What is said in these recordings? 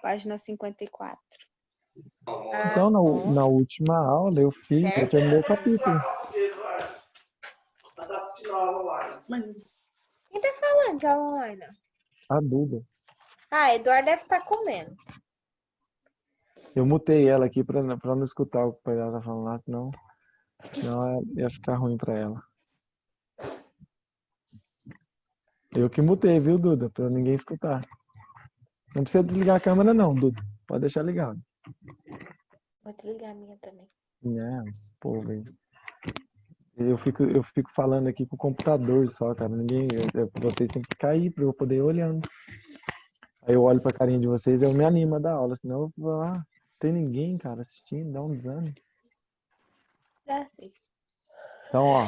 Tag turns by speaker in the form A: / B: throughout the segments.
A: página 54.
B: Então, na última aula, eu terminei o capítulo.
A: Quem tá falando que é online?
B: A Duda.
A: Ah, Eduardo deve estar comendo.
B: Eu mutei ela aqui pra não escutar o que ela tá falando lá, senão ia ficar ruim pra ela. Eu que mutei, viu, Duda? Pra ninguém escutar. Não precisa desligar a câmera não, Duda. Pode deixar ligado.
A: Vou desligar a minha também.
B: Esse povo aí. Eu fico falando aqui com o computador só, cara. Vocês têm que ficar aí pra eu poder ir olhando. Aí eu olho pra carinha de vocês e eu me animo a dar aula. Senão eu vou lá, não tem ninguém, cara, assistindo, dá um desânimo.
A: Sim.
B: Então, ó,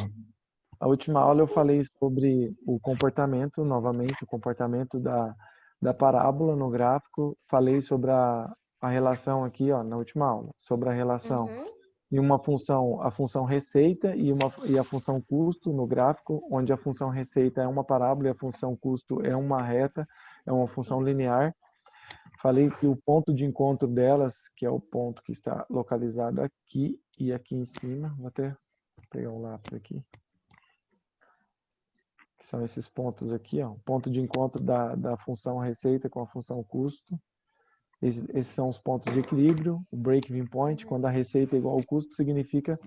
B: a última aula eu falei sobre o comportamento, novamente, o comportamento da parábola no gráfico. Falei sobre a relação aqui, ó, na última aula, sobre a relação em uma função, a função receita e a função custo no gráfico, onde a função receita é uma parábola e a função custo é uma reta, é uma função linear. Falei que o ponto de encontro delas, que é o ponto que está localizado aqui e aqui em cima, vou até pegar um lápis aqui, que são esses pontos aqui, ó, ponto de encontro da função receita com a função custo. Esses são os pontos de equilíbrio. O break-even point, quando a receita é igual ao custo, significa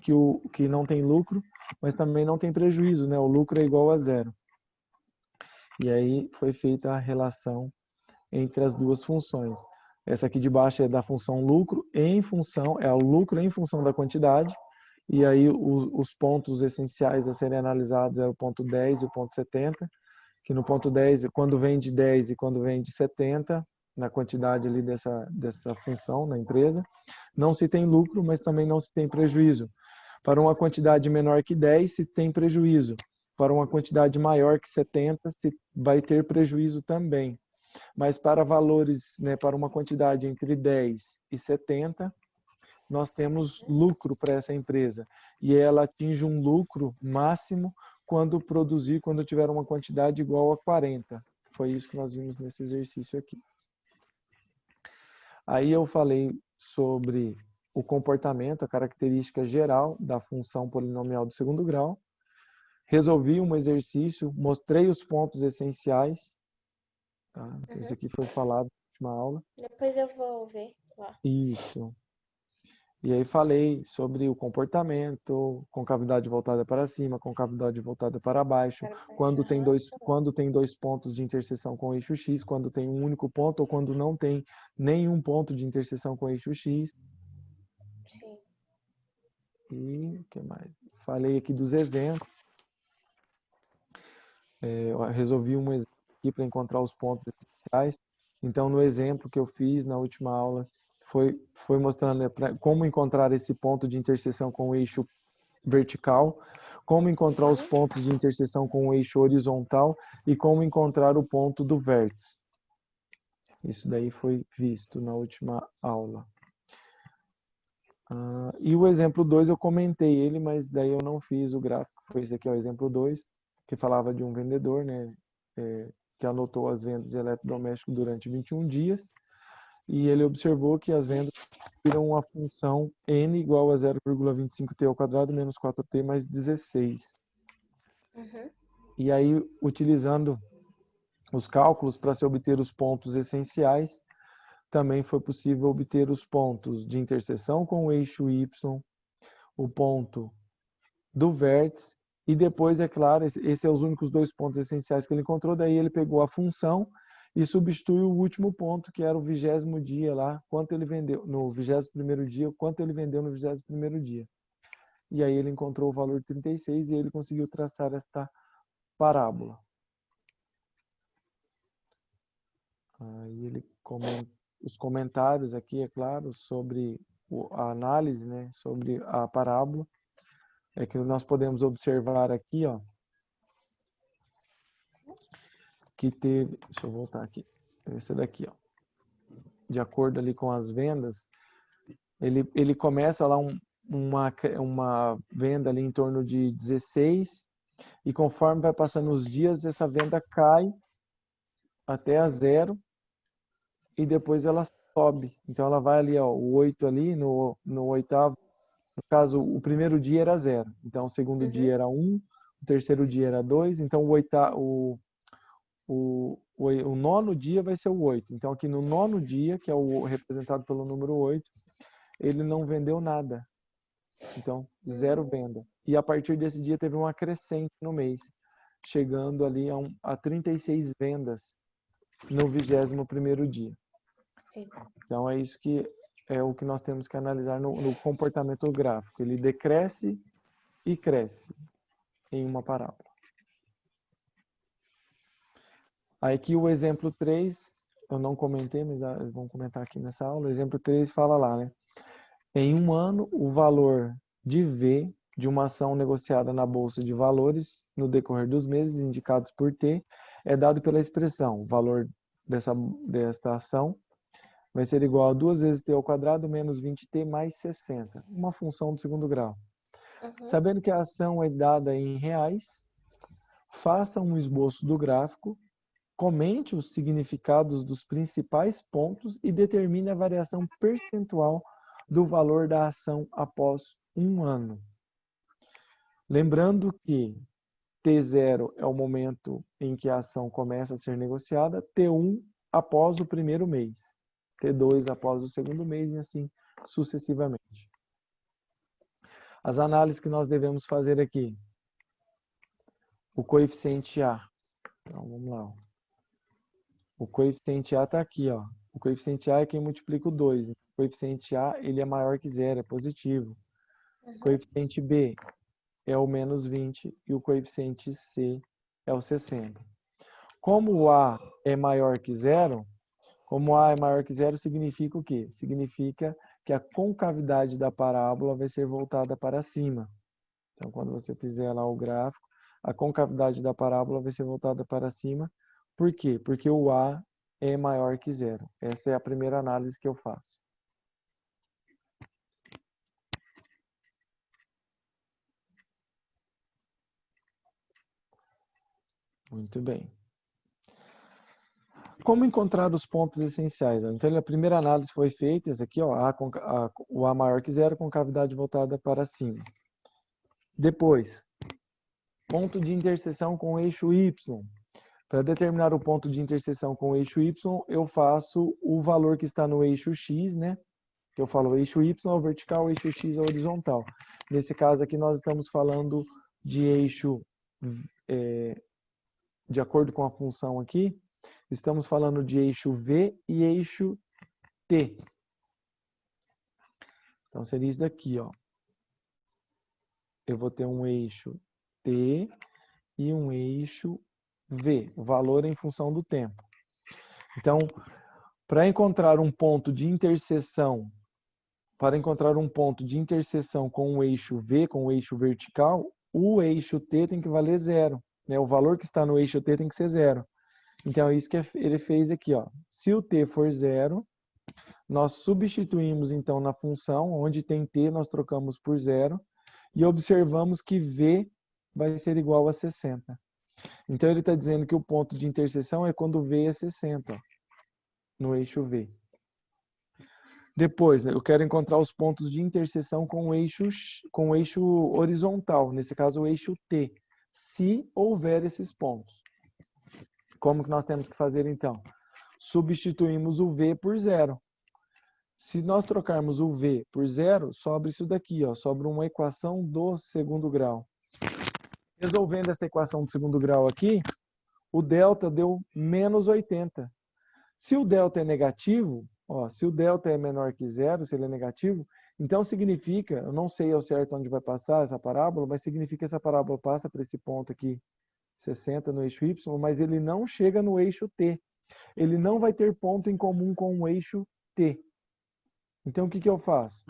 B: que não tem lucro, mas também não tem prejuízo, né? O lucro é igual a zero. E aí foi feita a relação entre as duas funções. Essa aqui de baixo é da função lucro é o lucro em função da quantidade, e aí os pontos essenciais a serem analisados é o ponto 10 e o ponto 70, que no ponto 10, quando vem de 10 e quando vem de 70, na quantidade ali dessa função na empresa, não se tem lucro, mas também não se tem prejuízo. Para uma quantidade menor que 10, se tem prejuízo. Para uma quantidade maior que 70, se vai ter prejuízo também. Mas para valores, né, para uma quantidade entre 10 e 70, nós temos lucro para essa empresa. E ela atinge um lucro máximo quando tiver uma quantidade igual a 40. Foi isso que nós vimos nesse exercício aqui. Aí eu falei sobre o comportamento, a característica geral da função polinomial do segundo grau. Resolvi um exercício, mostrei os pontos essenciais. Tá? Isso aqui foi falado na última aula.
A: Depois eu vou ver lá.
B: Isso. E aí falei sobre o comportamento, concavidade voltada para cima, concavidade voltada para baixo, quando tem dois pontos de interseção com o eixo X, quando tem um único ponto ou quando não tem nenhum ponto de interseção com o eixo X.
A: Sim.
B: E o que mais? Falei aqui dos exemplos. Eu resolvi um exemplo aqui para encontrar os pontos essenciais. Então, no exemplo que eu fiz na última aula, foi mostrando como encontrar esse ponto de interseção com o eixo vertical, como encontrar os pontos de interseção com o eixo horizontal e como encontrar o ponto do vértice. Isso daí foi visto na última aula. E o exemplo 2 eu comentei ele, mas daí eu não fiz o gráfico. Foi esse aqui, ó, o exemplo 2, que falava de um vendedor, né, que anotou as vendas de eletrodoméstico durante 21 dias. E ele observou que as vendas tiram a função n igual a 0,25t ao quadrado menos 4t mais 16. E aí, utilizando os cálculos para se obter os pontos essenciais, também foi possível obter os pontos de interseção com o eixo y, o ponto do vértice, e depois, é claro, esses são os únicos dois pontos essenciais que ele encontrou, daí ele pegou a função e substituiu o último ponto, que era o 20º dia lá, quanto ele vendeu no 21º dia, quanto ele vendeu no 21º dia. E aí ele encontrou o valor 36 e ele conseguiu traçar esta parábola. Aí ele comenta os comentários aqui, é claro, sobre a análise, né, sobre a parábola. É que nós podemos observar aqui, ó, que teve, deixa eu voltar aqui, esse daqui, ó, de acordo ali com as vendas, ele começa lá uma venda ali em torno de 16 e conforme vai passando os dias, essa venda cai até a zero e depois ela sobe. Então ela vai ali, ó, o 8 ali no oitavo. No caso, o primeiro dia era 0. Então o segundo dia era 1, o terceiro dia era 2. Então o nono dia vai ser o 8. Então aqui no nono dia, que é o representado pelo número 8, ele não vendeu nada. Então, 0 venda. E a partir desse dia teve uma crescente no mês, chegando ali a 36 vendas no 21º dia.
A: Sim.
B: Então é isso que é o que nós temos que analisar no comportamento gráfico. Ele decresce e cresce em uma parábola. Aí aqui o exemplo 3, eu não comentei, mas vamos comentar aqui nessa aula. O exemplo 3 fala lá, né? Em um ano, o valor de V de uma ação negociada na Bolsa de Valores no decorrer dos meses indicados por T é dado pela expressão: o valor desta ação vai ser igual a 2 vezes T ao quadrado menos 20T mais 60, uma função do segundo grau. Sabendo que a ação é dada em reais, faça um esboço do gráfico, comente os significados dos principais pontos e determine a variação percentual do valor da ação após um ano. Lembrando que T0 é o momento em que a ação começa a ser negociada, T1 após o primeiro mês, T2 após o segundo mês e assim sucessivamente. As análises que nós devemos fazer aqui. O coeficiente A. Então, vamos lá. O coeficiente A está aqui, ó. O coeficiente A é quem multiplica o 2. O coeficiente A, ele é maior que zero, é positivo. O coeficiente B é o menos 20 e o coeficiente C é o 60. Como o A é maior que zero, significa o quê? Significa que a concavidade da parábola vai ser voltada para cima. Então, quando você fizer lá o gráfico, a concavidade da parábola vai ser voltada para cima. Por quê? Porque o A é maior que zero. Esta é a primeira análise que eu faço. Muito bem. Como encontrar os pontos essenciais? Então, a primeira análise foi feita, esse aqui, ó, o A maior que zero, concavidade voltada para cima. Depois, ponto de interseção com o eixo Y. Para determinar o ponto de interseção com o eixo Y, eu faço o valor que está no eixo X, né? Que eu falo, o eixo Y é o vertical, o eixo X é o horizontal. Nesse caso aqui, nós estamos falando de eixo, de acordo com a função aqui, estamos falando de eixo V e eixo T. Então, seria isso daqui, ó. Eu vou ter um eixo T e um eixo V, o valor em função do tempo. Então, para encontrar um ponto de interseção com o eixo V, com o eixo vertical, o eixo T tem que valer zero. Né? O valor que está no eixo T tem que ser zero. Então, é isso que ele fez aqui. Ó. Se o T for zero, nós substituímos, então, na função, onde tem T, nós trocamos por zero, e observamos que V vai ser igual a 60. Então, ele está dizendo que o ponto de interseção é quando V é 60, ó, no eixo V. Depois, né, eu quero encontrar os pontos de interseção com o eixo horizontal, nesse caso o eixo T, se houver esses pontos. Como que nós temos que fazer então? Substituímos o V por zero. Se nós trocarmos o V por zero, sobra isso daqui, ó, sobra uma equação do segundo grau. Resolvendo essa equação do segundo grau aqui, o delta deu menos 80. Se o delta é negativo, ó, se o delta é menor que zero, se ele é negativo, então significa, eu não sei ao certo onde vai passar essa parábola, mas significa que essa parábola passa por esse ponto aqui, 60 no eixo Y, mas ele não chega no eixo T. Ele não vai ter ponto em comum com o eixo T. Então o que eu faço?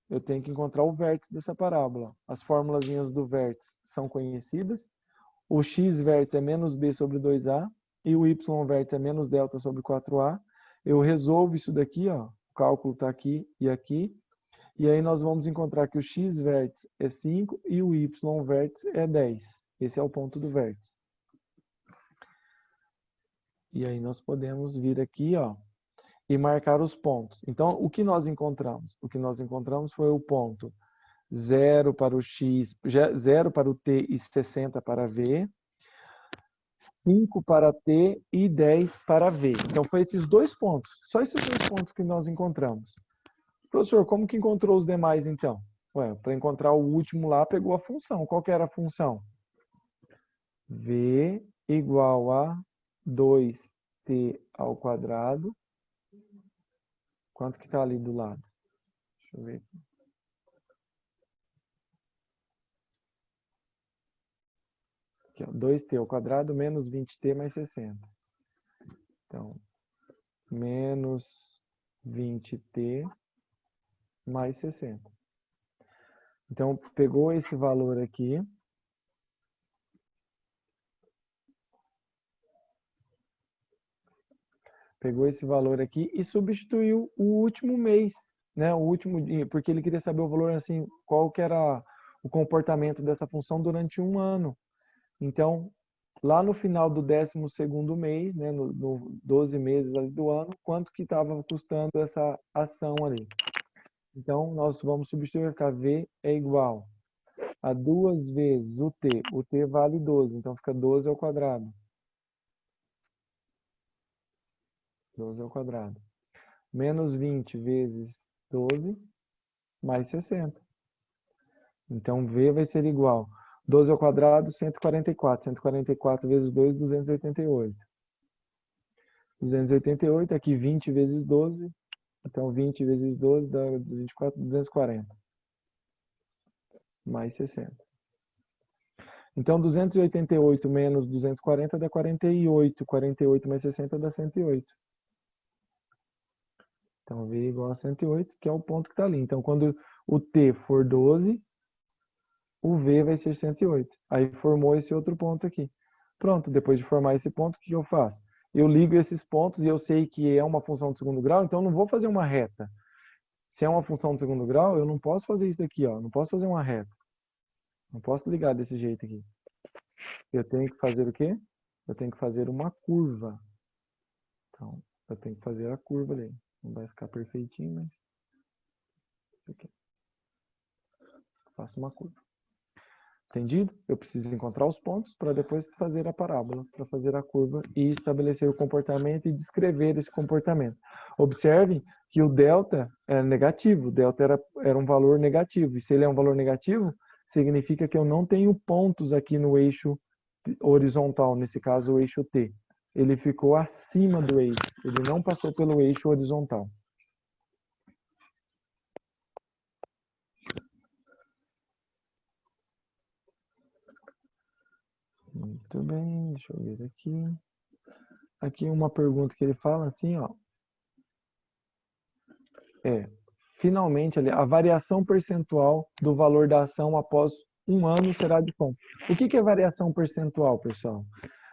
B: Eu tenho que encontrar o vértice dessa parábola. As formulazinhas do vértice são conhecidas. O x vértice é menos b sobre 2a e o y vértice é menos delta sobre 4a. Eu resolvo isso daqui, ó. O cálculo está aqui e aqui. E aí nós vamos encontrar que o x vértice é 5 e o y vértice é 10. Esse é o ponto do vértice. E aí nós podemos vir aqui, ó, e marcar os pontos. Então, o que nós encontramos? O que nós encontramos foi o ponto 0 para o x, 0 para o t e 60 para v, 5 para t e 10 para v. Então, foi esses dois pontos, só esses dois pontos que nós encontramos. Professor, como que encontrou os demais, então? Ué, para encontrar o último lá, pegou a função. Qual que era a função? V igual a 2t ao quadrado. Quanto que está ali do lado? Deixa eu ver. Aqui, ó, 2t ao quadrado menos 20t mais 60. Então, menos 20t mais 60. Então, pegou esse valor aqui. Pegou esse valor aqui e substituiu o último mês, né? O último dia, porque ele queria saber o valor, assim, qual que era o comportamento dessa função durante um ano. Então, lá no final do 12º mês, né, no 12 meses ali do ano, quanto que estava custando essa ação ali. Então, nós vamos substituir, ficar V é igual a 2 vezes o T. O T vale 12, então fica 12 ao quadrado. 12 ao quadrado. Menos 20 vezes 12, mais 60. Então, V vai ser igual 12 ao quadrado, 144. 144 vezes 2, 288. 288, aqui 20 vezes 12. Então, 20 vezes 12 dá 24, 240. Mais 60. Então, 288 menos 240 dá 48. 48 mais 60 dá 108. Então, V igual a 108, que é o ponto que está ali. Então, quando o T for 12, o V vai ser 108. Aí formou esse outro ponto aqui. Pronto, depois de formar esse ponto, o que eu faço? Eu ligo esses pontos e eu sei que é uma função de segundo grau, então eu não vou fazer uma reta. Se é uma função de segundo grau, eu não posso fazer isso daqui, ó. Não posso fazer uma reta. Não posso ligar desse jeito aqui. Eu tenho que fazer o quê? Eu tenho que fazer uma curva. Então, eu tenho que fazer a curva ali. Não vai ficar perfeitinho, mas... Isso aqui. Faço uma curva. Entendido? Eu preciso encontrar os pontos para depois fazer a parábola, para fazer a curva e estabelecer o comportamento e descrever esse comportamento. Observe que o delta é negativo, o delta era um valor negativo. E se ele é um valor negativo, significa que eu não tenho pontos aqui no eixo horizontal, nesse caso o eixo T. Ele ficou acima do eixo, ele não passou pelo eixo horizontal. Muito bem, deixa eu ver aqui. Aqui uma pergunta que ele fala assim, ó. Finalmente, a variação percentual do valor da ação após um ano será de quanto? O que é variação percentual, pessoal?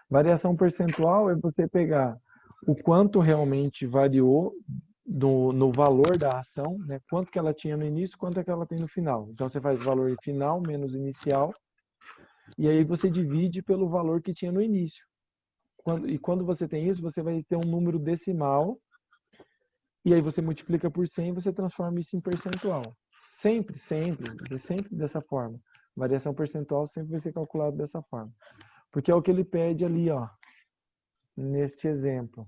B: Variação percentual é você pegar o quanto realmente variou no valor da ação, né? Quanto que ela tinha no início, quanto é que ela tem no final. Então, você faz o valor final menos inicial, e aí você divide pelo valor que tinha no início. E quando você tem isso, você vai ter um número decimal, e aí você multiplica por 100 e você transforma isso em percentual. Sempre, sempre, sempre dessa forma. Variação percentual sempre vai ser calculado dessa forma. Porque é o que ele pede ali, ó, neste exemplo.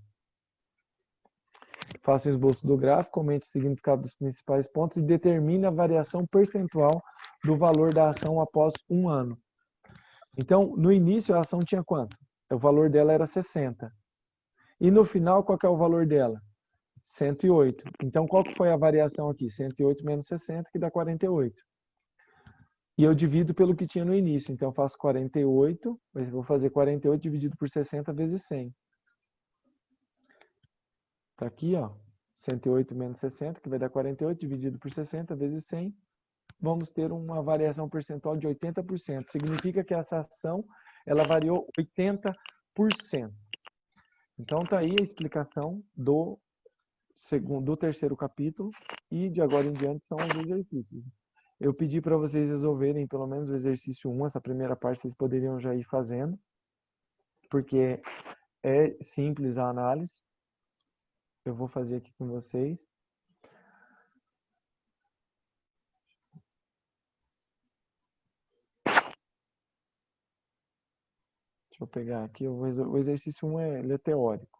B: Faça o esboço do gráfico, comente o significado dos principais pontos e determine a variação percentual do valor da ação após um ano. Então, no início, a ação tinha quanto? O valor dela era 60. E no final, qual que é o valor dela? 108. Então, qual que foi a variação aqui? 108 menos 60, que dá 48. E eu divido pelo que tinha no início. Então, eu faço 48, mas vou fazer 48 dividido por 60 vezes 100. Está aqui, ó. 108 menos 60, que vai dar 48, dividido por 60 vezes 100. Vamos ter uma variação percentual de 80%. Significa que essa ação, ela variou 80%. Então, está aí a explicação do terceiro capítulo, e de agora em diante são os exercícios. Eu pedi para vocês resolverem pelo menos o exercício 1, essa primeira parte vocês poderiam já ir fazendo, porque é simples a análise. eu vou fazer aqui com vocês. Deixa eu pegar aqui, o exercício 1 ele é teórico.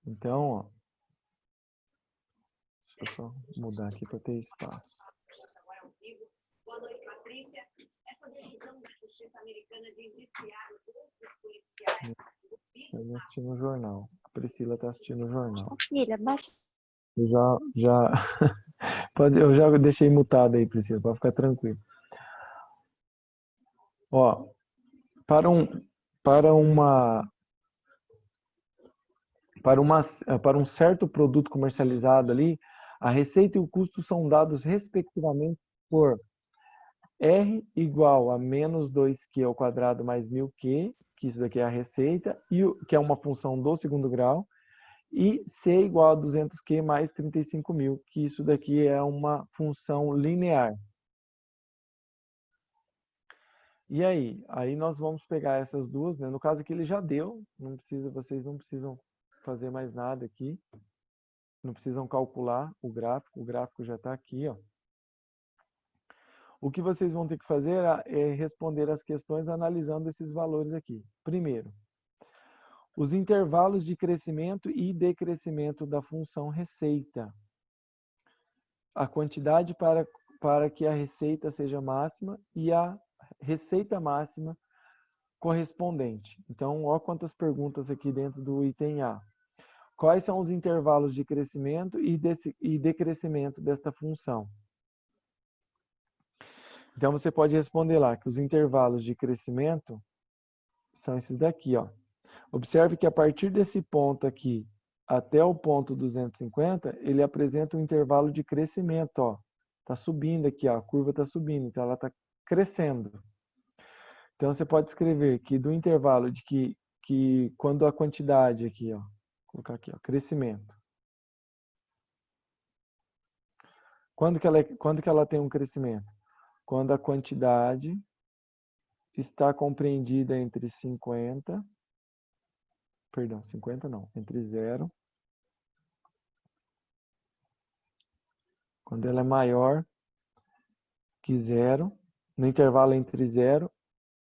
B: Então, ó, deixa eu só mudar aqui para ter espaço.
C: Boa noite, Patrícia. Essa decisão da Justiça Americana de indiciar os outros policiais
B: Eu assistindo o jornal. A Priscila está assistindo o jornal.
A: Filha, baixa.
B: Eu já deixei mutado aí, Priscila, para ficar tranquilo. Ó, para um certo produto comercializado ali, a receita e o custo são dados respectivamente por R igual a menos 2Q ao quadrado mais 1000Q, que isso daqui é a receita, que é uma função do segundo grau, e C igual a 200Q mais 35.000, que isso daqui é uma função linear. E aí? Aí nós vamos pegar essas duas, né? No caso aqui ele já deu, vocês não precisam fazer mais nada aqui. Não precisam calcular o gráfico já está aqui, ó. O que vocês vão ter que fazer é responder as questões analisando esses valores aqui. Primeiro, os intervalos de crescimento e decrescimento da função receita. A quantidade para que a receita seja máxima e a receita máxima correspondente. Então, olha quantas perguntas aqui dentro do item A. Quais são os intervalos de crescimento e decrescimento desta função? Então, você pode responder lá que os intervalos de crescimento são esses daqui, ó. Observe que a partir desse ponto aqui até o ponto 250, ele apresenta um intervalo de crescimento, ó. Tá subindo aqui, ó. A curva está subindo, então ela está crescendo. Então, você pode escrever que do intervalo de que quando a quantidade aqui, ó, vou colocar aqui, ó, crescimento. Quando que ela tem um crescimento? Quando a quantidade está compreendida entre 50 não, entre 0, quando ela é maior que 0, no intervalo entre 0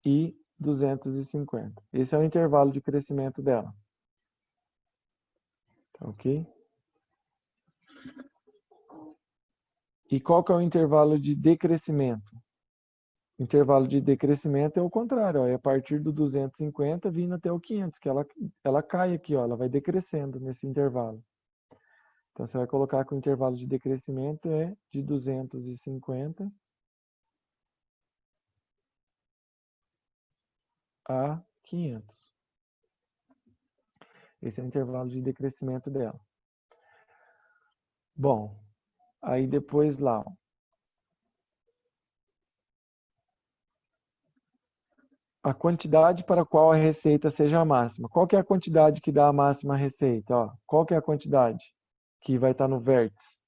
B: e 250. Esse é o intervalo de crescimento dela. Tá ok? E qual que é o intervalo de decrescimento? O intervalo de decrescimento é o contrário, ó, é a partir do 250 vindo até o 500, que ela cai aqui, ó, ela vai decrescendo nesse intervalo. Então, você vai colocar que o intervalo de decrescimento é de 250 a 500. Esse é o intervalo de decrescimento dela. Bom, aí depois lá, ó. A quantidade para a qual a receita seja a máxima. Qual que é a quantidade que dá a máxima receita? Ó, qual que é a quantidade que vai estar no vértice?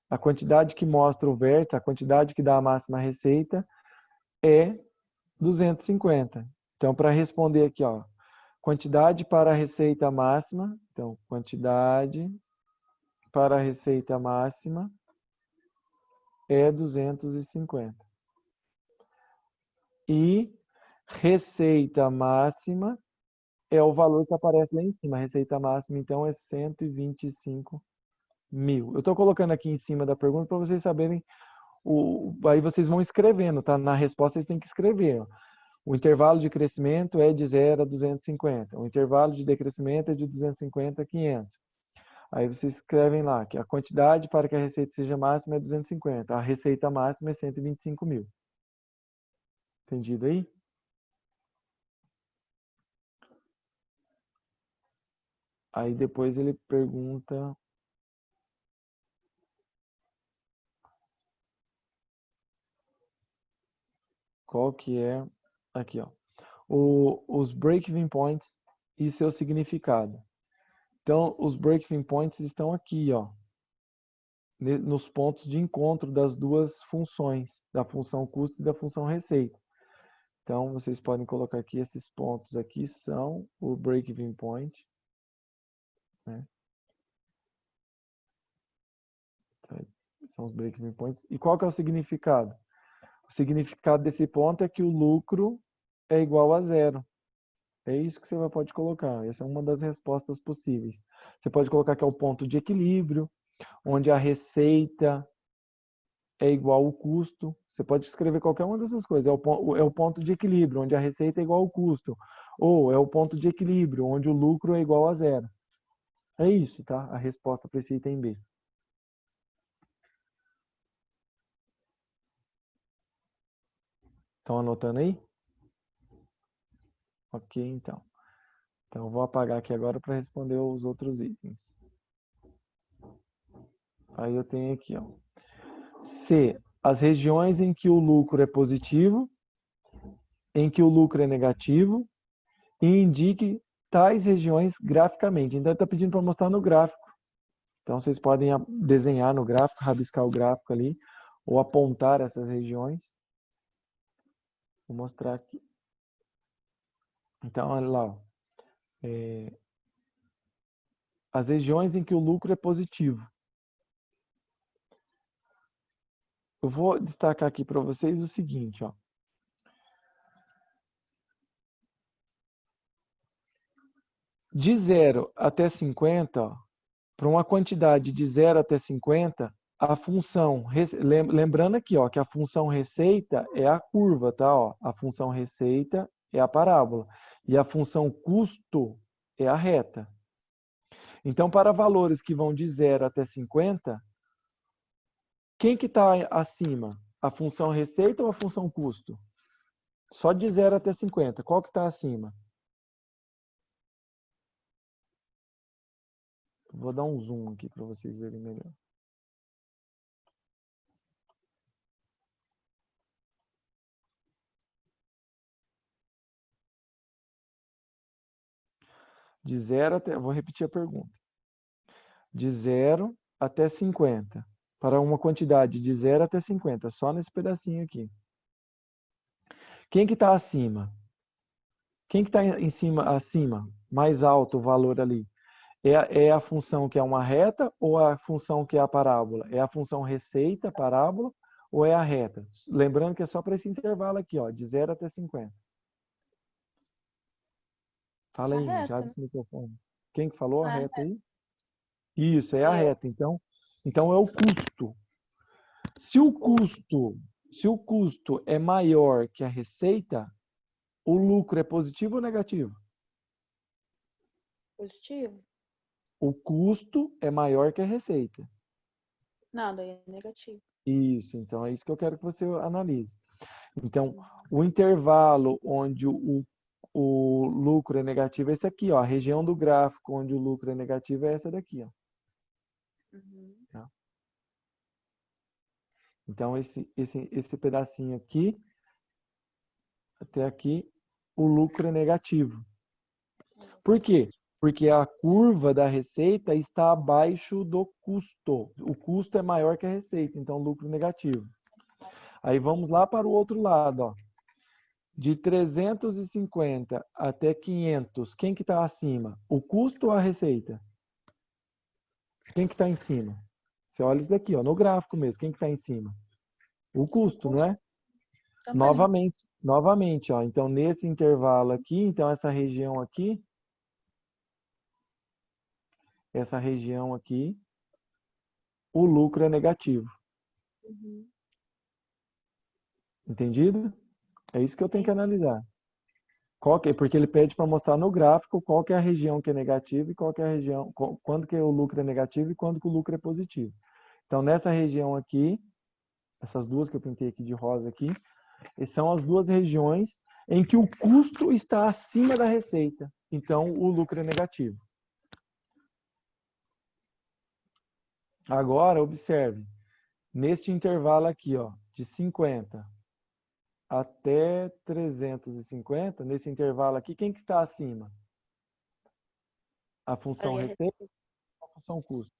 B: A quantidade que mostra o vértice, a quantidade que dá a máxima receita é 250. Então, para responder aqui, ó, quantidade para a receita máxima, então, quantidade para a receita máxima é 250. E receita máxima é o valor que aparece lá em cima. A receita máxima, então, é 125 mil. Eu estou colocando aqui em cima da pergunta para vocês saberem. Aí vocês vão escrevendo, tá? Na resposta vocês têm que escrever. Ó. O intervalo de crescimento é de 0 a 250. O intervalo de decrescimento é de 250 a 500. Aí vocês escrevem lá que a quantidade para que a receita seja máxima é 250. A receita máxima é 125 mil. Entendido aí? Aí depois ele pergunta... Qual que é... Aqui, ó. Os break-even points e seu significado. Então, os break-even points estão aqui, ó. Nos pontos de encontro das duas funções, da função custo e da função receita. Então, vocês podem colocar aqui, esses pontos aqui são o break-even point, né? São os break-even points. E qual que é o significado? O significado desse ponto é que o lucro é igual a zero. É isso que você pode colocar. Essa é uma das respostas possíveis. Você pode colocar que é o ponto de equilíbrio, onde a receita é igual ao custo. Você pode escrever qualquer uma dessas coisas. É o ponto de equilíbrio, onde a receita é igual ao custo. Ou é o ponto de equilíbrio, onde o lucro é igual a zero. É isso, tá? A resposta para esse item B. Estão anotando aí? Ok, então. Então, eu vou apagar aqui agora para responder os outros itens. Aí eu tenho aqui, ó. C. As regiões em que o lucro é positivo, em que o lucro é negativo, e indique tais regiões graficamente. Então, está pedindo para mostrar no gráfico. Então, vocês podem desenhar no gráfico, rabiscar o gráfico ali, ou apontar essas regiões. Vou mostrar aqui. Então, olha lá. Ó. As regiões em que o lucro é positivo. Eu vou destacar aqui para vocês o seguinte, ó. De 0 até 50, ó, para uma quantidade de 0 até 50, a função, lembrando aqui, ó, que a função receita é a curva, tá? Ó, a função receita é a parábola e a função custo é a reta. Então, para valores que vão de 0 até 50, quem que está acima? A função receita ou a função custo? Só de 0 até 50, qual que está acima? Vou dar um zoom aqui para vocês verem melhor. De 0 até, vou repetir a pergunta. De 0 até 50. Para uma quantidade de 0 até 50, só nesse pedacinho aqui. Quem que está acima? Quem que está em cima, acima? Mais alto o valor ali? É a função que é uma reta ou a função que é a parábola? É a função receita, parábola, ou é a reta? Lembrando que é só para esse intervalo aqui, ó, de 0 até 50. Fala
A: A
B: aí, gente,
A: reta,
B: abre
A: né?
B: esse microfone. Quem que falou a
A: A
B: reta
A: reta.
B: aí? Isso, é a
A: Eu.
B: reta. Então é o custo. Se o custo é maior que a receita, o lucro é positivo ou negativo?
A: Positivo?
B: O custo é maior que a receita.
A: Não, daí é negativo.
B: Isso, então é isso que eu quero que você analise. Então, o intervalo onde o lucro é negativo é esse aqui, ó. A região do gráfico onde o lucro é negativo é essa daqui, ó.
A: Uhum.
B: Tá? Então, esse pedacinho aqui, até aqui, o lucro é negativo. Por quê? Porque a curva da receita está abaixo do custo. O custo é maior que a receita, então lucro negativo. Aí vamos lá para o outro lado, ó. De 350 até 500, quem que está acima? O custo ou a receita? Quem que está em cima? Você olha isso daqui, ó, no gráfico mesmo. Quem que está em cima? O
A: O
B: custo, não
A: custo
B: é?
A: também.
B: Novamente, ó. Então, nesse intervalo aqui, então essa região aqui, o lucro é negativo.
A: Uhum.
B: Entendido? É isso que eu tenho que
A: Sim.
B: analisar. Porque ele pede para mostrar no gráfico qual que é a região que é negativa e qual que é a região, quando que o lucro é negativo e quando que o lucro é positivo. Então, nessa região aqui, essas duas que eu pintei aqui de rosa aqui, são as duas regiões em que o custo está acima da receita. Então, o lucro é negativo. Agora, observe. Neste intervalo aqui, ó, de 50 até 350, nesse intervalo aqui, quem que está acima? A função
A: Ali
B: receita ou a função custo?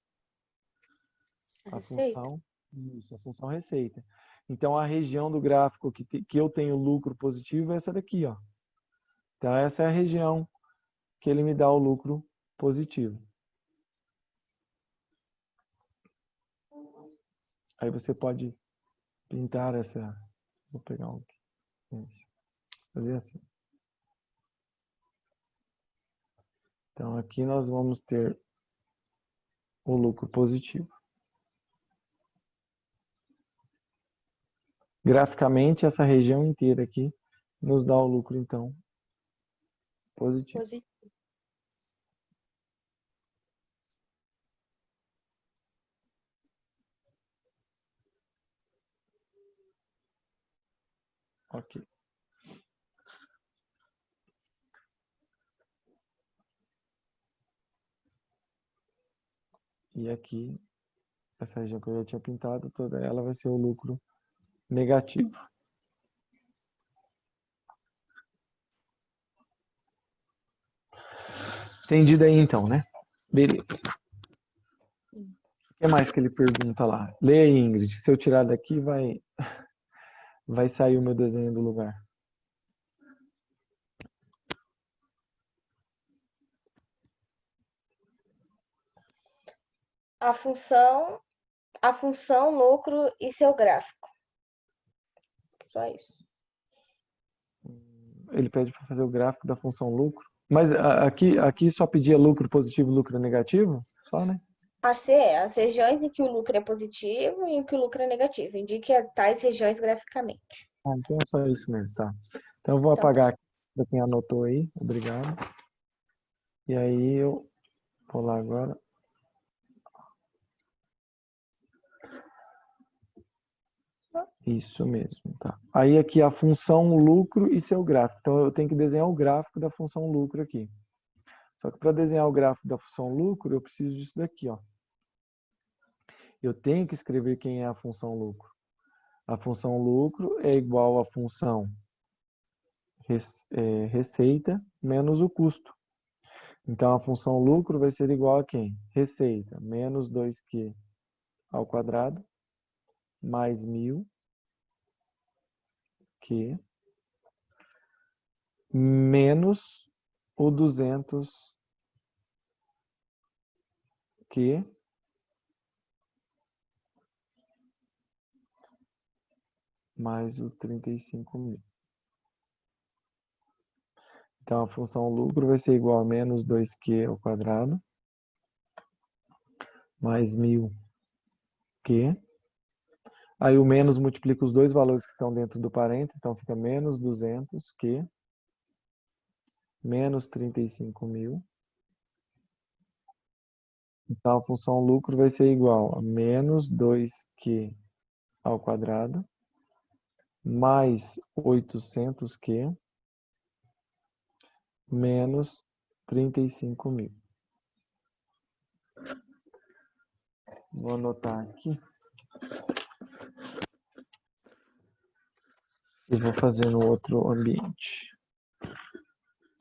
A: a
B: A
A: receita.
B: função, isso, a função receita. Então, a região do gráfico que eu tenho lucro positivo é essa daqui, ó. Então, essa é a região que ele me dá o lucro positivo. Aí você pode pintar essa... Vou pegar um aqui. Fazer assim. Então, aqui nós vamos ter o lucro positivo. Graficamente, essa região inteira aqui nos dá o lucro, então, positivo.
A: Positivo.
B: Ok. E aqui, essa região que eu já tinha pintado, toda ela vai ser o lucro negativo. Entendido aí então, né? Beleza. O que mais que ele pergunta lá? Leia aí, Ingrid. Se eu tirar daqui, vai sair o meu desenho do lugar.
D: A função lucro e seu gráfico. Só isso.
B: Ele pede para fazer o gráfico da função lucro. Mas aqui só pedia lucro positivo e lucro negativo? Só, né?
D: As regiões em que o lucro é positivo e em que o lucro é negativo. Indique tais regiões graficamente.
B: Ah, então é só isso mesmo, tá. Então eu vou
D: Então,
B: apagar aqui para quem anotou aí. Obrigado. E aí eu vou lá agora. Isso mesmo, tá. Aí aqui a função lucro e seu gráfico. Então eu tenho que desenhar o gráfico da função lucro aqui. Só que para desenhar o gráfico da função lucro, eu preciso disso daqui, ó. Eu tenho que escrever quem é a função lucro. A função lucro é igual à função receita menos o custo. Então a função lucro vai ser igual a quem? Receita menos 2Q ao quadrado mais 1000 Q menos o 200 Q mais o 35.000. Então, a função lucro vai ser igual a menos 2Q ao quadrado mais 1000Q. Aí o menos multiplica os dois valores que estão dentro do parênteses, então fica menos 200Q menos 35.000. Então, a função lucro vai ser igual a menos 2Q ao quadrado mais 800Q menos 35.000. Vou anotar aqui. E vou fazer no outro ambiente.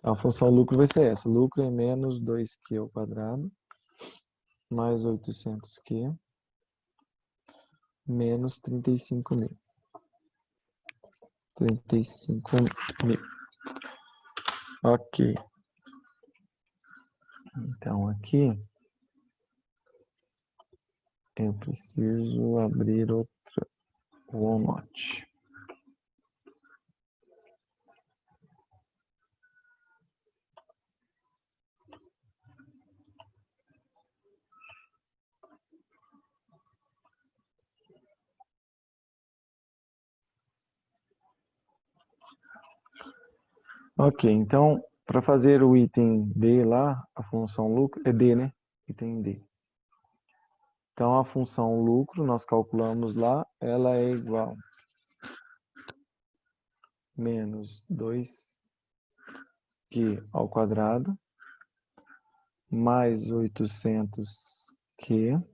B: A função lucro vai ser essa. Lucro é menos 2Q ao quadrado mais 800Q menos 35.000. 35.000. Ok. Então, aqui eu preciso abrir outra OneNote. Ok, então, para fazer o item D lá, a função lucro, é D, né? Item D. Então, a função lucro, nós calculamos lá, ela é igual a menos 2Q ao quadrado mais 800Q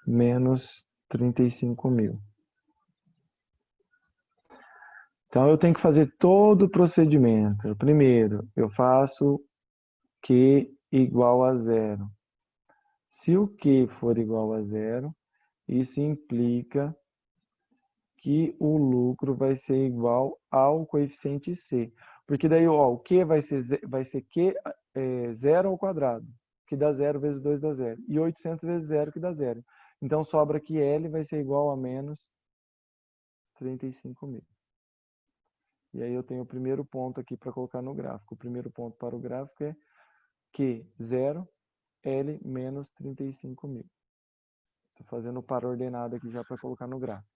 B: menos 35.000. Então, eu tenho que fazer todo o procedimento. Primeiro, eu faço Q igual a zero. Se o Q for igual a zero, isso implica que o lucro vai ser igual ao coeficiente C. Porque daí, ó, o Q vai ser Q zero ao quadrado, que dá 0 vezes 2 dá 0. E 800 vezes 0, que dá 0. Então, sobra que L vai ser igual a menos 35.000. E aí eu tenho o primeiro ponto aqui para colocar no gráfico. O primeiro ponto para o gráfico é Q 0, L menos 35.000. Estou fazendo o par ordenado aqui já para colocar no gráfico.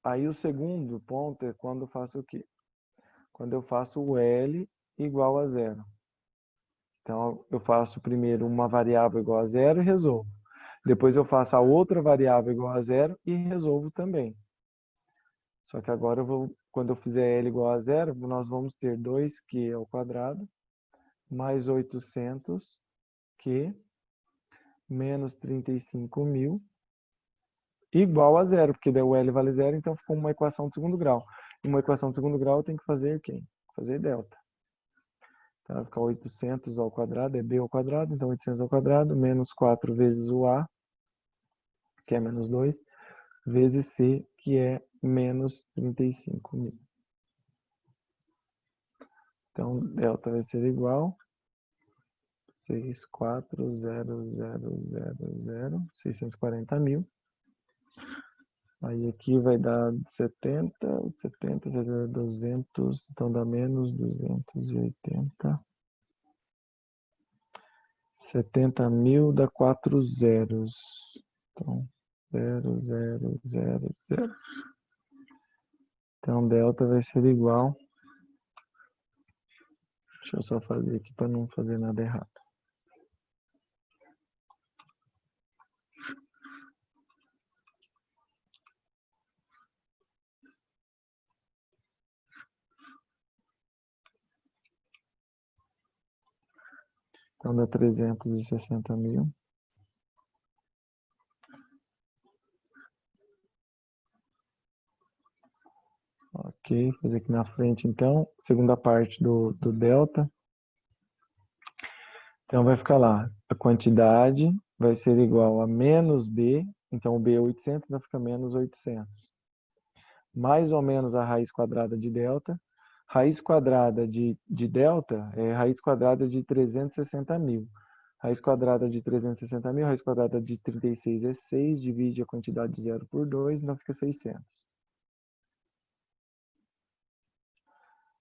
B: Aí o segundo ponto é quando eu faço o quê? Quando eu faço o L igual a 0. Então, eu faço primeiro uma variável igual a 0 e resolvo. Depois eu faço a outra variável igual a 0 e resolvo também. Só que agora, quando eu fizer L igual a 0, nós vamos ter 2Q ao quadrado mais 800Q menos 35.000 igual a 0, porque daí o L vale 0, então ficou uma equação de segundo grau. E uma equação de segundo grau eu tenho que fazer quem? Fazer delta. Então vai ficar 800 ao quadrado, é B ao quadrado, então 800 ao quadrado, menos 4 vezes o A, que é menos 2, vezes C, que é menos 35.000. Então, delta vai ser igual 640.000, 640.000. Aí aqui vai dar 70, 200, então dá menos 280. 70.000 dá 4 zeros. Então, 0, 0, 0, 0. Então, delta vai ser igual. Deixa eu só fazer aqui para não fazer nada errado. Então, dá 360.000. Ok, fazer aqui na frente, então. Segunda parte do delta. Então, vai ficar lá. A quantidade vai ser igual a menos B. Então, o B é 800, vai ficar menos 800. Mais ou menos a raiz quadrada de delta. Raiz quadrada de delta é raiz quadrada de 360.000. Raiz quadrada de 360.000, raiz quadrada de 36 é 6, divide a quantidade de 0 por 2, então fica 600.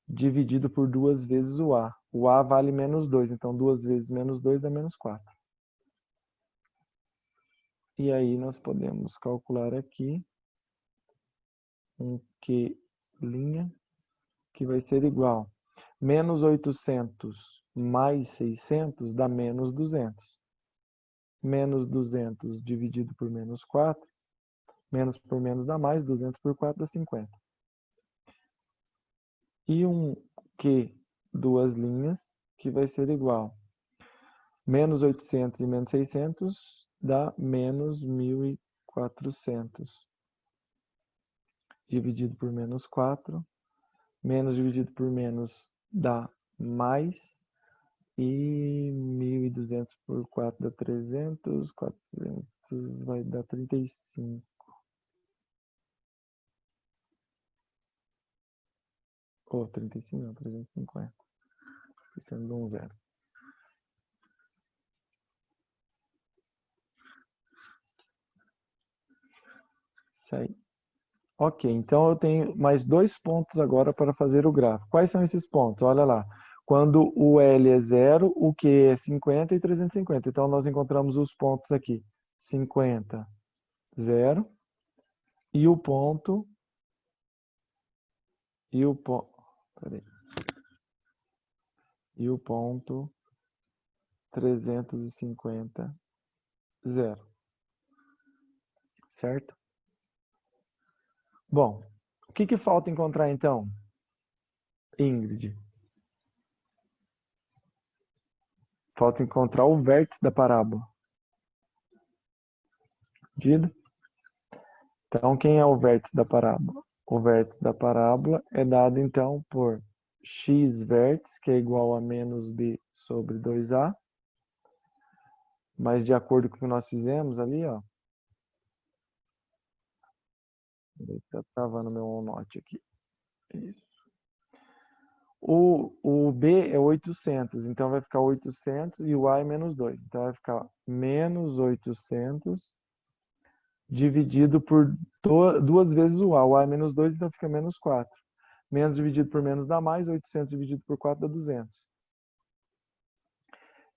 B: Dividido por 2 vezes o A. O A vale menos 2, então 2 vezes menos 2 dá menos 4. E aí nós podemos calcular aqui um Q', que vai ser igual. Menos 800 mais 600 dá menos 200. Menos 200 dividido por menos 4. Menos por menos dá mais, 200 por 4 dá 50. E um Q, duas linhas, que vai ser igual. Menos 800 e menos 600 dá menos 1.400. Dividido por menos 4. Menos dividido por menos dá mais. E 1.200 por 4 dá 300. 400 vai dar 35. Ou 35 não, 350. Esquecendo de um zero. Isso aí. Ok, então eu tenho mais 2 pontos agora para fazer o gráfico. Quais são esses pontos? Olha lá. Quando o L é 0, o Q é 50 e 350. Então, nós encontramos os pontos aqui. 50, 0. E o ponto... Peraí. E o ponto 350, 0. Certo? Bom, o que falta encontrar então, Ingrid? Falta encontrar o vértice da parábola. Entendido? Então, quem é o vértice da parábola? O vértice da parábola é dado então por x vértice, que é igual a menos b sobre 2a. Mas de acordo com o que nós fizemos ali, ó, Está travando meu OneNote aqui. Isso. O B é 800, então vai ficar 800 e o A é menos 2. Então vai ficar menos 800 dividido por duas vezes o A. O A é menos 2, então fica menos 4. Menos dividido por menos dá mais, 800 dividido por 4 dá 200.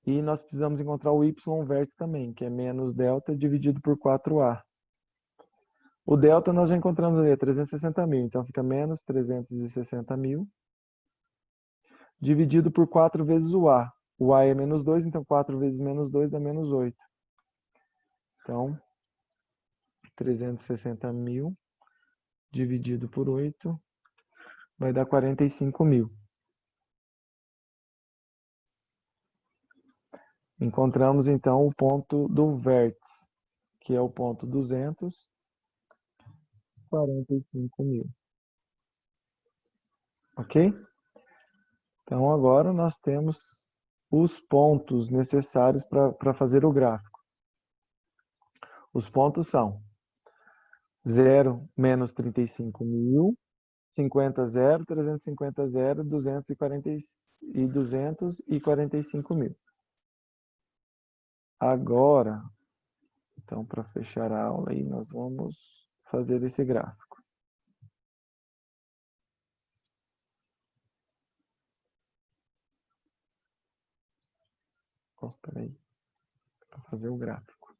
B: E nós precisamos encontrar o Y vértice também, que é menos delta dividido por 4A. O delta nós já encontramos ali, é 360 mil, então fica menos 360 mil dividido por 4 vezes o A. O A é menos 2, então 4 vezes menos 2 dá menos 8. Então, 360 mil dividido por 8 vai dar 45 mil. Encontramos, então, o ponto do vértice, que é o ponto 245 mil. Ok? Então, agora nós temos os pontos necessários para fazer o gráfico. Os pontos são 0, menos 35 mil, 50, 0, 350, 0, 245 mil. Agora, então, para fechar a aula aí, nós vamos fazer esse gráfico. Espera aí, para fazer o gráfico.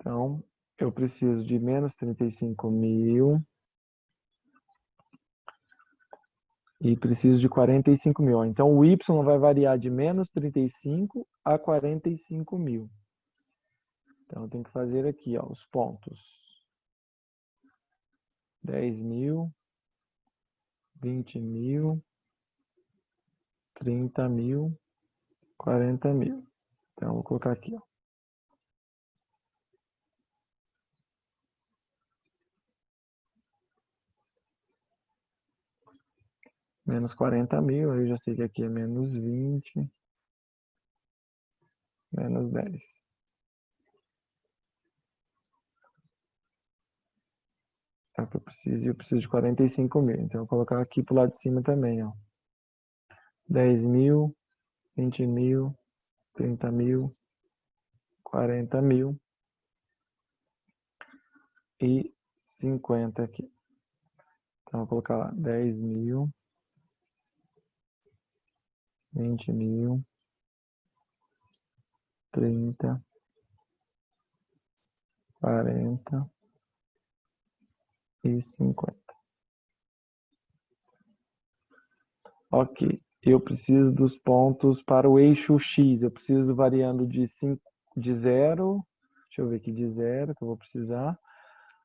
B: Então, eu preciso de menos 35 mil e preciso de 45 mil. Então, o Y vai variar de menos 35 a 45 mil. Então, eu tenho que fazer aqui ó, os pontos. 10 mil, 20 mil, 30 mil, 40 mil. Então, eu vou colocar aqui. Ó. Menos 40 mil, eu já sei que aqui é menos 20, menos 10. É o que eu preciso de 45 mil. Então, eu vou colocar aqui para o lado de cima também. Ó. 10 mil, 20 mil, 30 mil, 40 mil e 50 aqui. Então, eu vou colocar lá 10 mil, 20 mil, 30, 40 e 50. Ok, eu preciso dos pontos para o eixo X. Eu preciso variando de 0, deixa eu ver aqui, de 0 que eu vou precisar.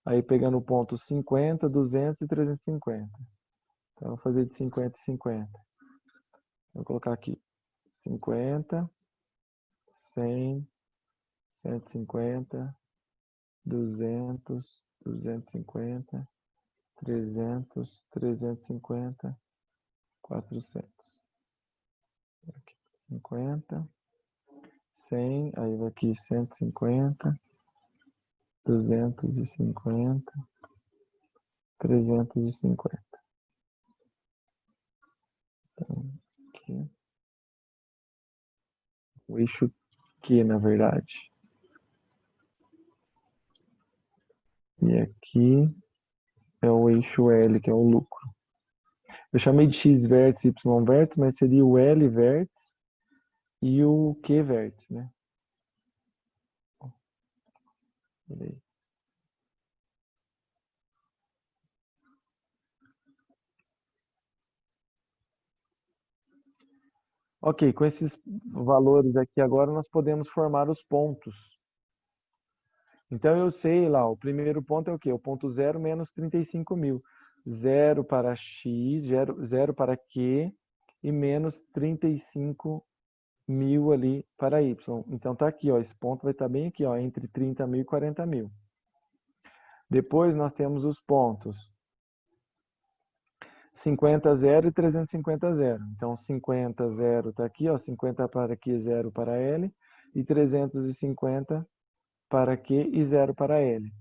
B: Aí pegando o ponto 50, 200 e 350. Então, eu vou fazer de 50 e 50. Vou colocar aqui 50, 100, 150, 200, 250, 300, 350, 400. Aqui, 50, 100, aí vai aqui 150, 250, 350. Então, aqui. O eixo Q, na verdade. E aqui é o eixo L, que é o lucro. Eu chamei de X vértice, Y vértice, mas seria o L vértice e o Q vértice, né? Peraí. Ok, com esses valores aqui agora nós podemos formar os pontos. Então eu sei lá, o primeiro ponto é o quê? O ponto 0 menos 35 mil. 0 para X, 0 para Q e menos 35 mil ali para Y. Então tá aqui, ó, esse ponto vai estar bem aqui, ó, entre 30 mil e 40 mil. Depois nós temos os pontos 50, 0 e 350, 0. Então, 50, 0 está aqui, ó, 50 para Q, 0 para L, e 350 para Q e 0 para L.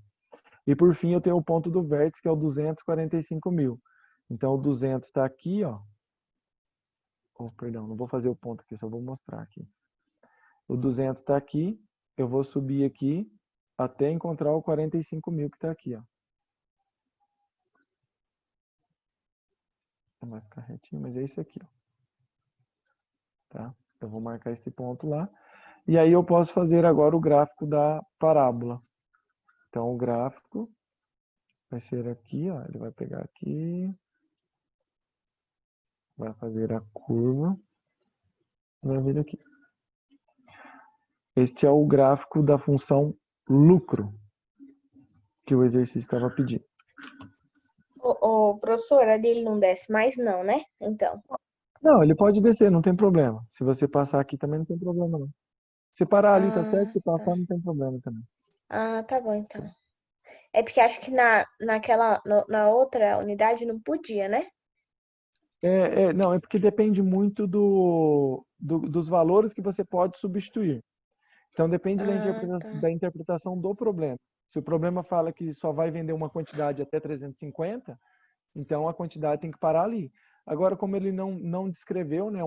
B: E por fim, eu tenho o ponto do vértice, que é o 245.000. Então, o 200 está aqui, ó. Oh, perdão, não vou fazer o ponto aqui, só vou mostrar aqui. O 200 está aqui, eu vou subir aqui até encontrar o 45.000 que está aqui, ó. Não vai ficar retinho, mas é isso aqui, ó. Tá? Eu vou marcar esse ponto lá. E aí eu posso fazer agora o gráfico da parábola. Então, o gráfico vai ser aqui, ó. Ele vai pegar aqui, vai fazer a curva, vai vir aqui. Este é o gráfico da função lucro que o exercício estava pedindo.
D: O professor, a dele não desce mais não, né? Então.
B: Não, ele pode descer, não tem problema. Se você passar aqui também não tem problema, não. Se parar ali, tá certo. Se passar, não tem problema também.
D: Ah, tá bom, então. É porque acho que na outra unidade não podia, né?
B: Não, é porque depende muito dos valores que você pode substituir. Então, depende
D: Tá.
B: da interpretação do problema. Se o problema fala que só vai vender uma quantidade até 350, então a quantidade tem que parar ali. Agora, como ele não descreveu, né,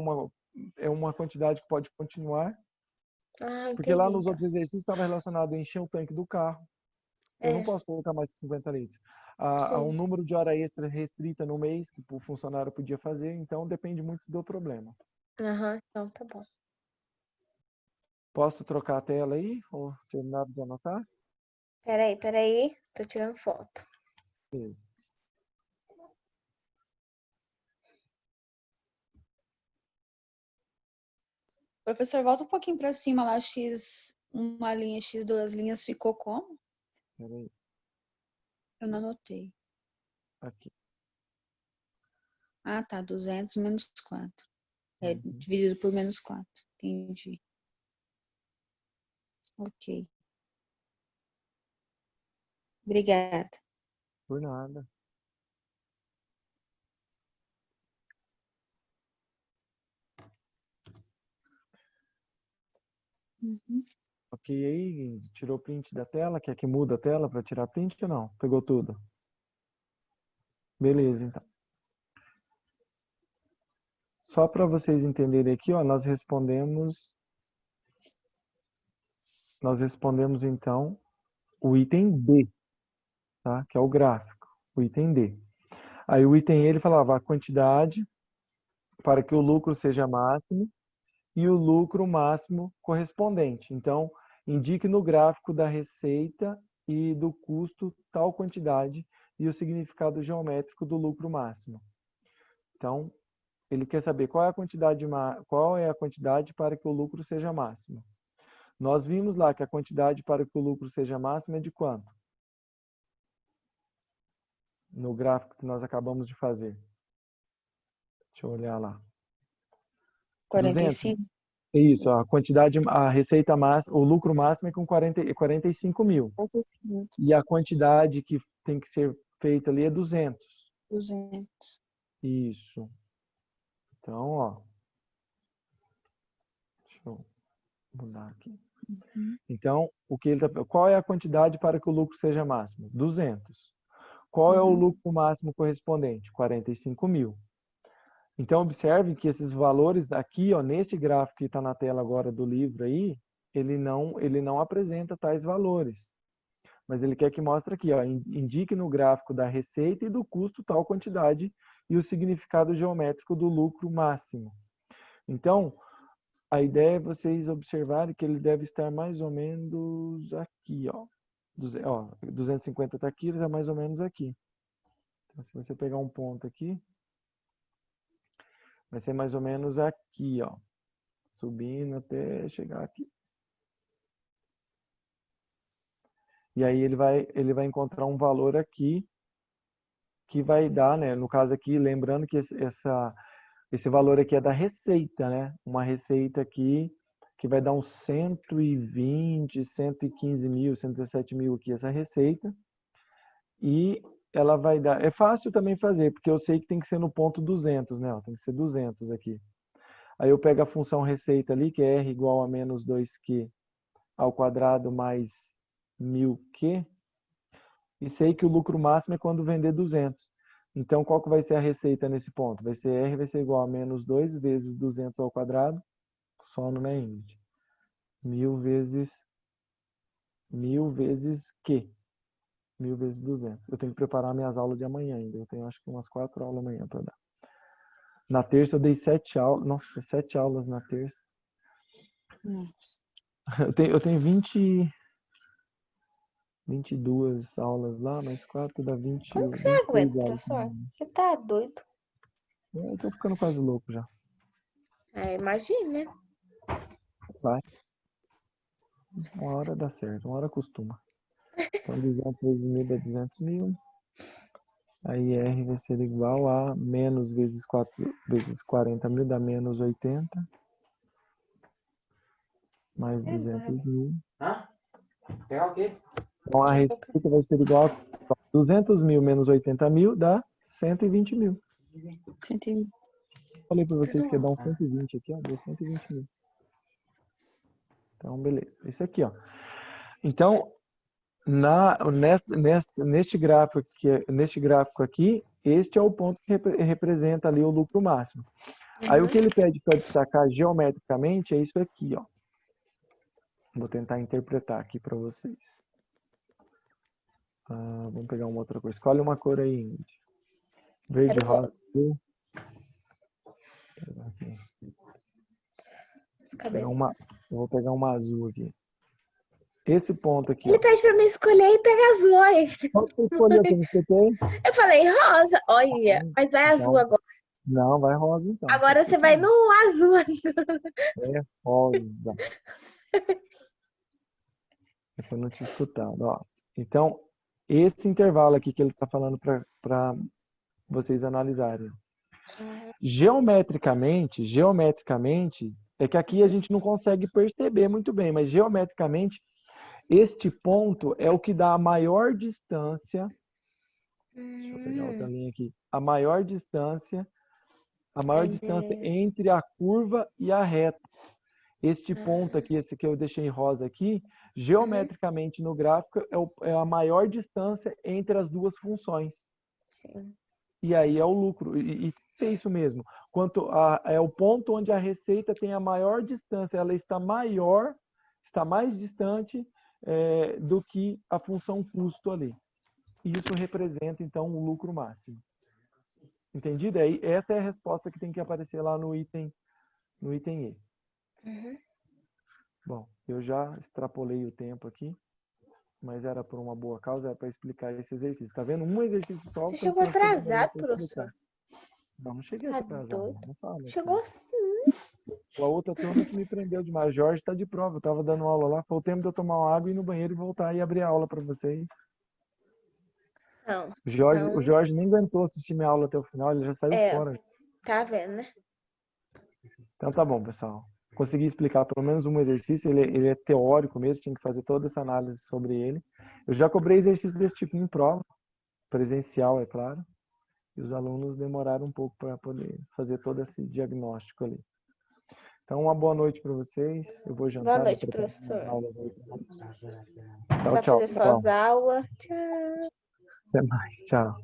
B: é uma quantidade que pode continuar,
D: Ah,
B: porque lá
D: entendi,
B: nos
D: então.
B: outros exercícios estava relacionado a encher o tanque do carro. Eu não
D: É,
B: posso colocar mais que 50 litros. Há um
D: sim.
B: número de hora extra restrita no mês que o funcionário podia fazer, então depende muito do problema.
D: Aham, então tá bom.
B: Posso trocar a tela aí? Ou terminar de anotar?
D: Peraí. Tô tirando foto.
B: Beleza.
A: Professor, volta um pouquinho para cima lá, X, uma linha, X, duas linhas, ficou como?
B: Peraí.
A: Eu não anotei.
B: Aqui.
A: Ah, tá, 200 menos 4. É
B: Uhum.
A: dividido por menos 4. Entendi. Ok. Obrigada.
B: Por nada.
A: Uhum.
B: Ok aí? Tirou print da tela? Quer que muda a tela para tirar print ou não? Pegou tudo? Beleza, então. Só para vocês entenderem aqui, ó, nós respondemos então o item D, tá? Que é o gráfico, o item D. Aí o item E, ele falava a quantidade para que o lucro seja máximo e o lucro máximo correspondente. Então, indique no gráfico da receita e do custo tal quantidade e o significado geométrico do lucro máximo. Então, ele quer saber qual é a quantidade para que o lucro seja máximo. Nós vimos lá que a quantidade para que o lucro seja máximo é de quanto? No gráfico que nós acabamos de fazer. Deixa eu olhar lá. 200?
A: 45?
B: É isso, a quantidade, a receita máxima, o lucro máximo é com 45.000.
A: 45.
B: E a quantidade que tem que ser feita ali é 200.
A: 200.
B: Isso. Então, ó. Deixa eu mudar aqui.
A: Uhum.
B: Então, qual é a quantidade para que o lucro seja máximo? 200. Qual é o
A: Uhum.
B: lucro máximo correspondente? 45.000. Então, observe que esses valores aqui, ó, neste gráfico que está na tela agora do livro aí, ele não apresenta tais valores. Mas ele quer que mostre aqui, ó, indique no gráfico da receita e do custo tal quantidade e o significado geométrico do lucro máximo. Então, a ideia é vocês observarem que ele deve estar mais ou menos aqui, ó. 250 está aqui, ele está mais ou menos aqui. Então, se você pegar um ponto aqui, vai ser mais ou menos aqui, ó. Subindo até chegar aqui. E aí ele vai encontrar um valor aqui que vai dar, né? No caso aqui, lembrando que esse valor aqui é da receita, né? Uma receita aqui que vai dar uns 120, 115 mil, 117 mil aqui essa receita. E ela vai dar... É fácil também fazer, porque eu sei que tem que ser no ponto 200, né? Ó, tem que ser 200 aqui. Aí eu pego a função receita ali, que é R igual a menos 2Q ao quadrado mais 1000Q. E sei que o lucro máximo é quando vender 200. Então, qual que vai ser a receita nesse ponto? Vai ser R vai ser igual a menos 2 vezes 200 ao quadrado, só no Ingrid. 1000 vezes Q. 1000 vezes 200. Eu tenho que preparar minhas aulas de amanhã ainda. Eu tenho acho que umas 4 aulas amanhã para dar. Na terça eu dei 7 aulas. Nossa, 7 aulas na terça.
A: Nossa.
B: Eu tenho 22 aulas lá, mais 4 dá 20,
D: Como que você
B: 26
D: aguenta,
B: aulas.
D: professor? Você tá doido?
B: Eu tô ficando quase louco já.
D: Imagina.
B: Vai. Uma hora dá certo, uma hora costuma. Então, 200 vezes 1000 dá 200 mil. Aí R vai ser igual a menos vezes 4 vezes 40 mil dá menos 80. Mais 200 mil.
E: Hã? Pegar o quê?
B: Então, a receita vai ser igual a 200 mil menos 80 mil dá 120 mil.
A: Senti.
B: Falei para vocês que ia dar um 120 aqui, ó. Deu 120 mil. Então, beleza. Esse aqui, ó. Então, neste gráfico aqui, este é o ponto que representa ali o lucro máximo. Aí o que ele pede para destacar geometricamente é isso aqui, ó. Vou tentar interpretar aqui para vocês. Vamos pegar uma outra cor. Escolhe uma cor aí, Ingrid. Verde,
D: Quero
B: rosa, azul. Eu vou pegar uma azul aqui. Esse ponto aqui,
D: Ele
B: ó.
D: pede pra mim escolher e pegar azul, olha.
B: Qual que você escolheu? Você tem?
D: Eu falei rosa, olha, mas vai azul
B: Então,
D: agora.
B: não, vai rosa então.
D: Agora você vai no azul.
B: É rosa. É que eu não tinha escutado, ó. Então, esse intervalo aqui que ele está falando para vocês analisarem. Geometricamente, é que aqui a gente não consegue perceber muito bem, mas geometricamente, este ponto é o que dá a maior distância. Deixa eu pegar outra linha aqui. A maior distância entre a curva e a reta. Este ponto aqui, esse que eu deixei em rosa aqui, geometricamente no gráfico é a maior distância entre as duas funções.
D: Sim.
B: E aí é o lucro. E é isso mesmo. É o ponto onde a receita tem a maior distância, ela está mais distante do que a função custo ali. E isso representa, então, o lucro máximo. Entendido? Essa é a resposta que tem que aparecer lá no item E. Bom, eu já extrapolei o tempo aqui, mas era por uma boa causa, era para explicar esse exercício. Tá vendo? Um exercício só.
D: Você chegou atrasado, professor?
B: Não cheguei
D: Tá
B: atrasado.
D: doido?
B: Não fala
D: Chegou
B: assim.
D: sim.
B: A outra turma que me prendeu demais. Jorge está de prova. Eu estava dando aula lá. Foi o tempo de eu tomar uma água, ir no banheiro e voltar e abrir a aula para vocês.
D: Não.
B: O Jorge nem aguentou assistir minha aula até o final. Ele já saiu fora.
D: Tá vendo, né?
B: Então tá bom, pessoal. Consegui explicar pelo menos um exercício. Ele é teórico mesmo. Tinha que fazer toda essa análise sobre ele. Eu já cobrei exercício desse tipo em prova. Presencial, é claro. E os alunos demoraram um pouco para poder fazer todo esse diagnóstico ali. Então, uma boa noite para vocês. Eu vou jantar.
D: Boa noite, professor.
B: Tchau,
D: Vai
B: tchau,
D: fazer
B: pessoal.
D: suas aulas. Tchau.
B: Até mais. Tchau.